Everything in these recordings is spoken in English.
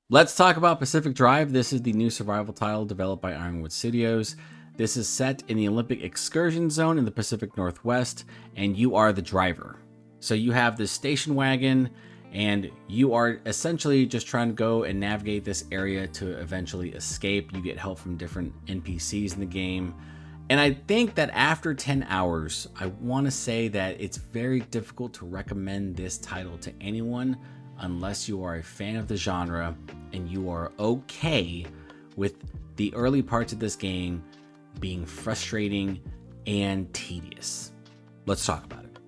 Let's talk about Pacific Drive. This is the new survival title developed by Ironwood Studios. This is set in the Olympic Excursion Zone in the Pacific Northwest, and you are the driver. So you have this station wagon, and you are essentially just trying to go and navigate this area to eventually escape. You get help from different NPCs in the game. And I think that after 10 hours, I want to say that it's very difficult to recommend this title to anyone unless you are a fan of the genre and you are okay with the early parts of this game being frustrating and tedious. Let's talk about it.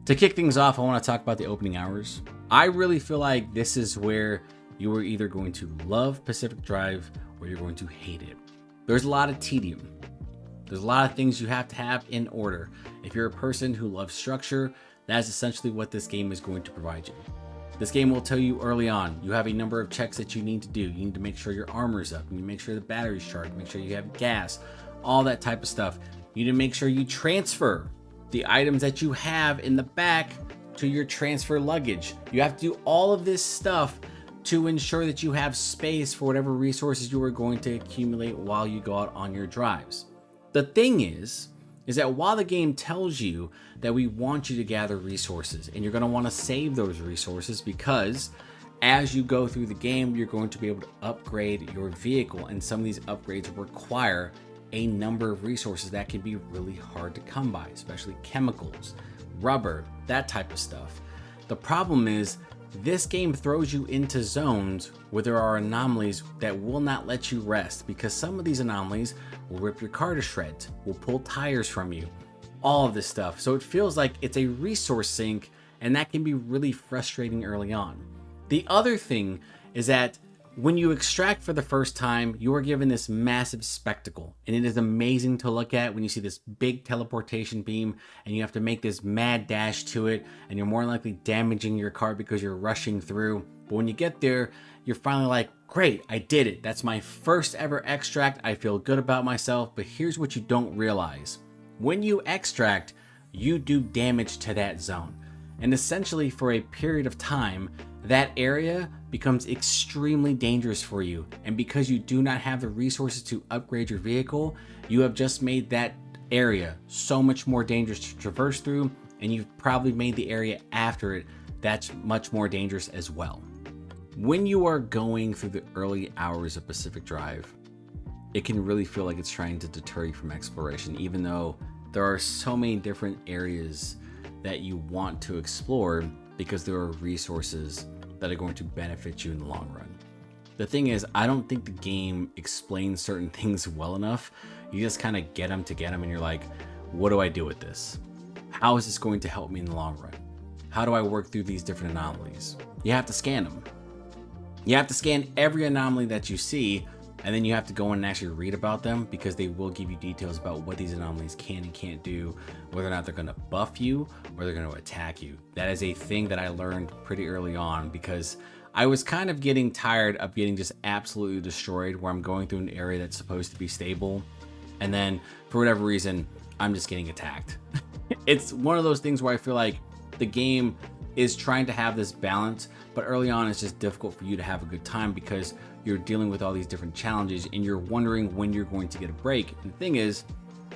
To kick things off, I want to talk about the opening hours. I really feel like this is where you are either going to love Pacific Drive or you're going to hate it. There's a lot of tedium. There's a lot of things you have to have in order. If you're a person who loves structure, that's essentially what this game is going to provide you. This game will tell you early on, you have a number of checks that you need to do. You need to make sure your armor's up. You need to make sure the battery's charged. Make sure you have gas, all that type of stuff. You need to make sure you transfer the items that you have in the back to your transfer luggage. You have to do all of this stuff to ensure that you have space for whatever resources you are going to accumulate while you go out on your drives. The thing is that while the game tells you that we want you to gather resources and you're going to want to save those resources because as you go through the game, you're going to be able to upgrade your vehicle, and some of these upgrades require a number of resources that can be really hard to come by, especially chemicals, rubber, that type of stuff. The problem is this game throws you into zones where there are anomalies that will not let you rest, because some of these anomalies will rip your car to shreds, will pull tires from you, all of this stuff. So it feels like it's a resource sink, and that can be really frustrating early on. The other thing is that when you extract for the first time, you are given this massive spectacle, and it is amazing to look at when you see this big teleportation beam and you have to make this mad dash to it, and you're more likely damaging your car because you're rushing through. But when you get there, you're finally like, great, I did it. That's my first ever extract. I feel good about myself. But here's what you don't realize. When you extract, you do damage to that zone. And essentially for a period of time, that area becomes extremely dangerous for you. And because you do not have the resources to upgrade your vehicle, you have just made that area so much more dangerous to traverse through, and you've probably made the area after it that's much more dangerous as well. When you are going through the early hours of Pacific Drive, it can really feel like it's trying to deter you from exploration, even though there are so many different areas that you want to explore because there are resources that are going to benefit you in the long run. The thing is, I don't think the game explains certain things well enough. You just kind of get them to get them, and you're like, what do I do with this? How is this going to help me in the long run? How do I work through these different anomalies? You have to scan them. You have to scan every anomaly that you see, and then you have to go in and actually read about them, because they will give you details about what these anomalies can and can't do, whether or not they're going to buff you or they're going to attack you. That is a thing that I learned pretty early on, because I was kind of getting tired of getting just absolutely destroyed, where I'm going through an area that's supposed to be stable, and then for whatever reason, I'm just getting attacked. It's one of those things where I feel like the game is trying to have this balance, but early on it's just difficult for you to have a good time because you're dealing with all these different challenges and you're wondering when you're going to get a break. And the thing is,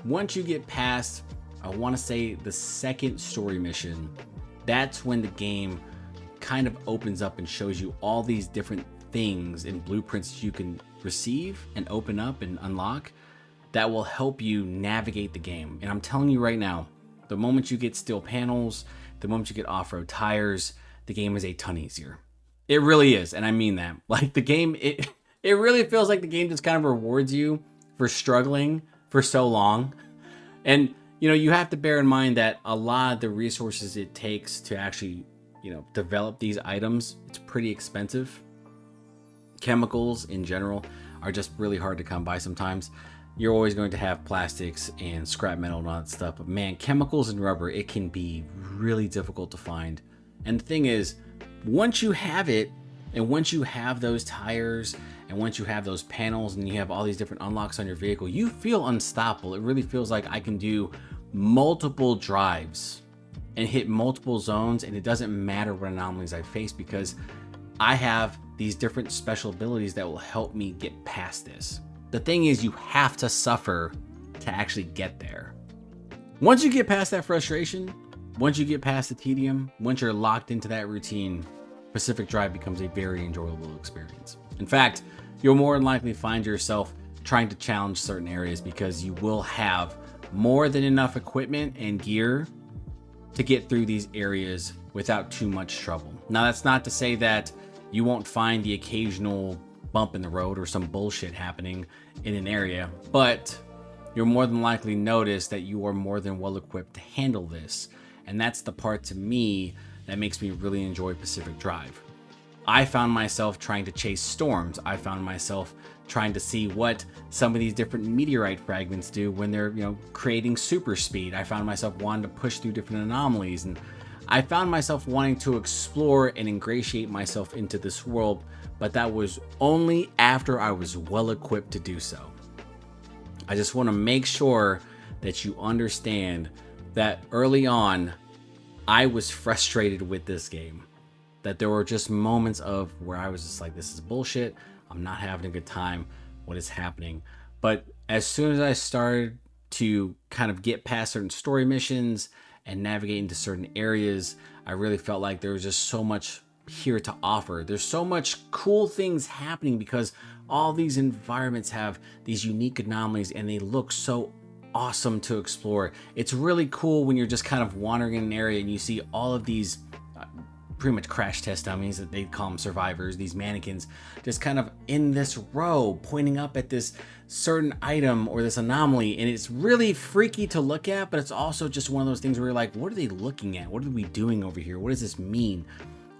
once you get past, I want to say, the second story mission, that's when the game kind of opens up and shows you all these different things and blueprints you can receive and open up and unlock that will help you navigate the game. And I'm telling you right now, the moment you get steel panels, the moment you get off-road tires, the game is a ton easier. It really is, and I mean that. Like, the game, it really feels like the game just kind of rewards you for struggling for so long. And, you know, you have to bear in mind that a lot of the resources it takes to actually, you know, develop these items, it's pretty expensive. Chemicals in general are just really hard to come by sometimes. You're always going to have plastics and scrap metal and all that stuff, but man, chemicals and rubber, it can be really difficult to find. And the thing is, once you have it, and once you have those tires, and once you have those panels, and you have all these different unlocks on your vehicle, you feel unstoppable. It really feels like I can do multiple drives and hit multiple zones, and it doesn't matter what anomalies I face, because I have these different special abilities that will help me get past this. The thing is, you have to suffer to actually get there. Once you get past that frustration, once you get past the tedium, once you're locked into that routine, Pacific Drive becomes a very enjoyable experience. In fact, you'll more than likely find yourself trying to challenge certain areas because you will have more than enough equipment and gear to get through these areas without too much trouble. Now, that's not to say that you won't find the occasional bump in the road or some bullshit happening in an area, but you'll more than likely notice that you are more than well equipped to handle this. And that's the part to me that makes me really enjoy Pacific Drive. I found myself trying to chase storms. I found myself trying to see what some of these different meteorite fragments do when they're, creating super speed. I found myself wanting to push through different anomalies, and I found myself wanting to explore and ingratiate myself into this world, but that was only after I was well equipped to do so. I just want to make sure that you understand that early on, I was frustrated with this game. That there were just moments of where I was just like, this is bullshit. I'm not having a good time. What is happening? But as soon as I started to kind of get past certain story missions and navigate into certain areas, I really felt like there was just so much here to offer. There's so much cool things happening because all these environments have these unique anomalies and they look so awesome to explore. It's really cool when you're just kind of wandering in an area and you see all of these pretty much crash test dummies, that they call them survivors, these mannequins, just kind of in this row pointing up at this certain item or this anomaly, and it's really freaky to look at, but it's also just one of those things where you're like, what are they looking at? What are we doing over here? What does this mean?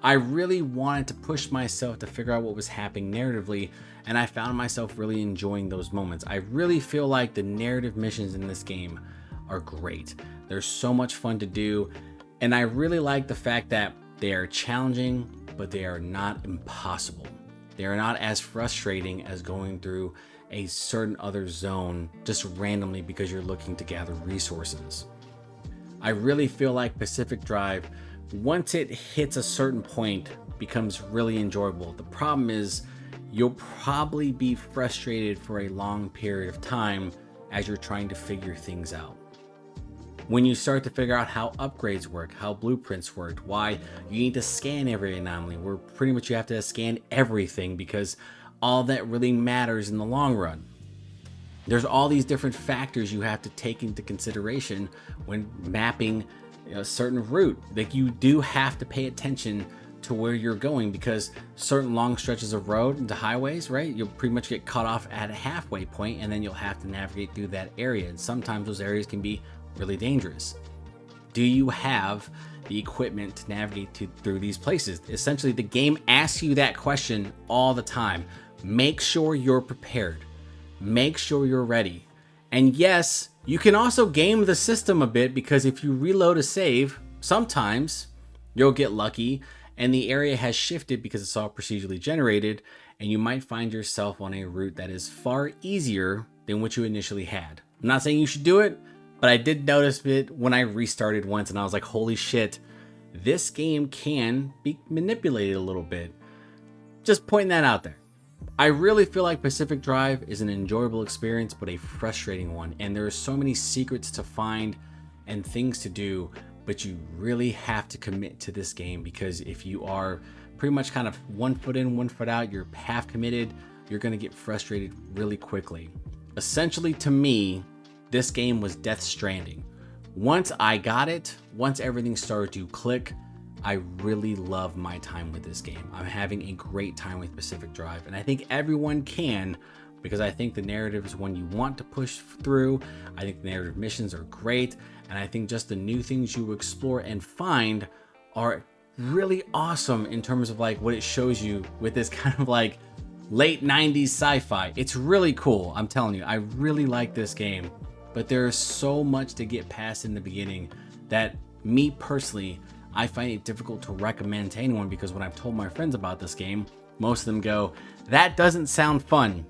I really wanted to push myself to figure out what was happening narratively, and I found myself really enjoying those moments. I really feel like the narrative missions in this game are great. They're so much fun to do, and I really like the fact that they are challenging, but they are not impossible. They are not as frustrating as going through a certain other zone just randomly because you're looking to gather resources. I really feel like Pacific Drive, once it hits a certain point, becomes really enjoyable. The problem is you'll probably be frustrated for a long period of time as you're trying to figure things out. When you start to figure out how upgrades work, how blueprints work, why you need to scan every anomaly, where pretty much you have to scan everything because all that really matters in the long run. There's all these different factors you have to take into consideration when mapping a certain route. Like, you do have to pay attention to where you're going because certain long stretches of road into highways, right? You'll pretty much get cut off at a halfway point and then you'll have to navigate through that area. And sometimes those areas can be really dangerous. Do you have the equipment to navigate through these places? Essentially, the game asks you that question all the time. Make sure you're prepared. Make sure you're ready. And yes, you can also game the system a bit because if you reload a save, sometimes you'll get lucky and the area has shifted because it's all procedurally generated, and you might find yourself on a route that is far easier than what you initially had. I'm not saying you should do it, but I did notice it when I restarted once and I was like, holy shit, this game can be manipulated a little bit. Just pointing that out there. I really feel like Pacific Drive is an enjoyable experience, but a frustrating one. And there are so many secrets to find and things to do, but you really have to commit to this game because if you are pretty much kind of 1 foot in, 1 foot out, you're half committed, you're going to get frustrated really quickly. Essentially, to me, this game was Death Stranding. Once I got it, once everything started to click, I really love my time with this game. I'm having a great time with Pacific Drive, and I think everyone can because I think the narrative is one you want to push through. I think the narrative missions are great, and I think just the new things you explore and find are really awesome in terms of like what it shows you with this kind of like late 90s sci-fi. It's really cool. I'm telling you, I really like this game. But there's so much to get past in the beginning that me personally, I find it difficult to recommend to anyone because when I've told my friends about this game, most of them go, that doesn't sound fun.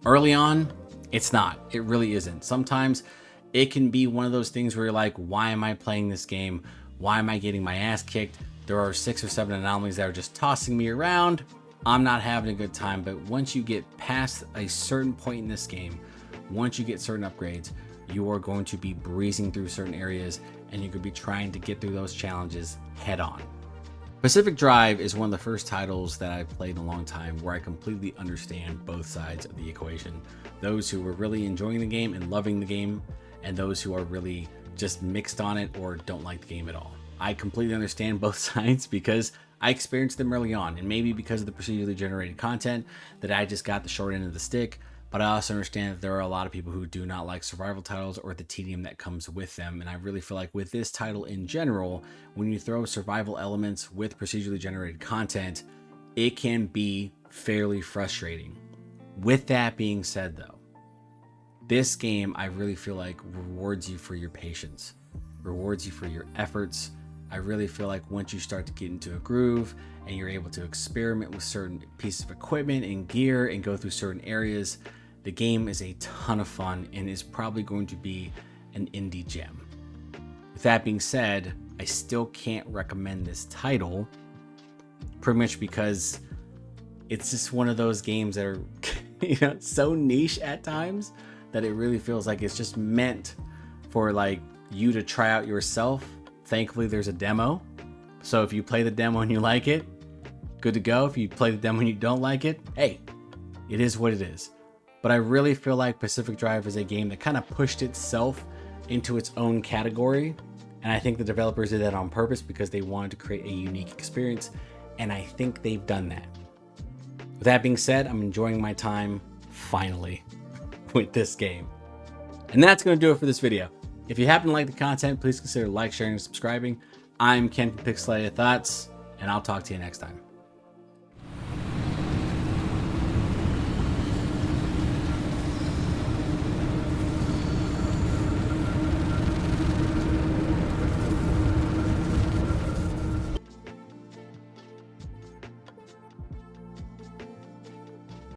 Early on, it's not. It really isn't. Sometimes it can be one of those things where you're like, why am I playing this game? Why am I getting my ass kicked? There are 6 or 7 anomalies that are just tossing me around. I'm not having a good time. But once you get past a certain point in this game, once you get certain upgrades, you are going to be breezing through certain areas and you're going to be trying to get through those challenges head on. Pacific Drive is one of the first titles that I've played in a long time where I completely understand both sides of the equation. Those who were really enjoying the game and loving the game, and those who are really just mixed on it or don't like the game at all. I completely understand both sides because I experienced them early on, and maybe because of the procedurally generated content that I just got the short end of the stick. But I also understand that there are a lot of people who do not like survival titles or the tedium that comes with them. And I really feel like with this title in general, when you throw survival elements with procedurally generated content, it can be fairly frustrating. With that being said though, this game I really feel like rewards you for your patience, rewards you for your efforts. I really feel like once you start to get into a groove and you're able to experiment with certain pieces of equipment and gear and go through certain areas, the game is a ton of fun and is probably going to be an indie gem. With that being said, I still can't recommend this title, pretty much because it's just one of those games that are so niche at times that it really feels like it's just meant for like you to try out yourself. Thankfully, there's a demo. So if you play the demo and you like it, good to go. If you play the demo and you don't like it, hey, it is what it is. But I really feel like Pacific Drive is a game that kind of pushed itself into its own category. And I think the developers did that on purpose because they wanted to create a unique experience. And I think they've done that. With that being said, I'm enjoying my time finally with this game. And that's going to do it for this video. If you happen to like the content, please consider like, sharing, and subscribing. I'm Ken from Pixelated Thoughts, and I'll talk to you next time.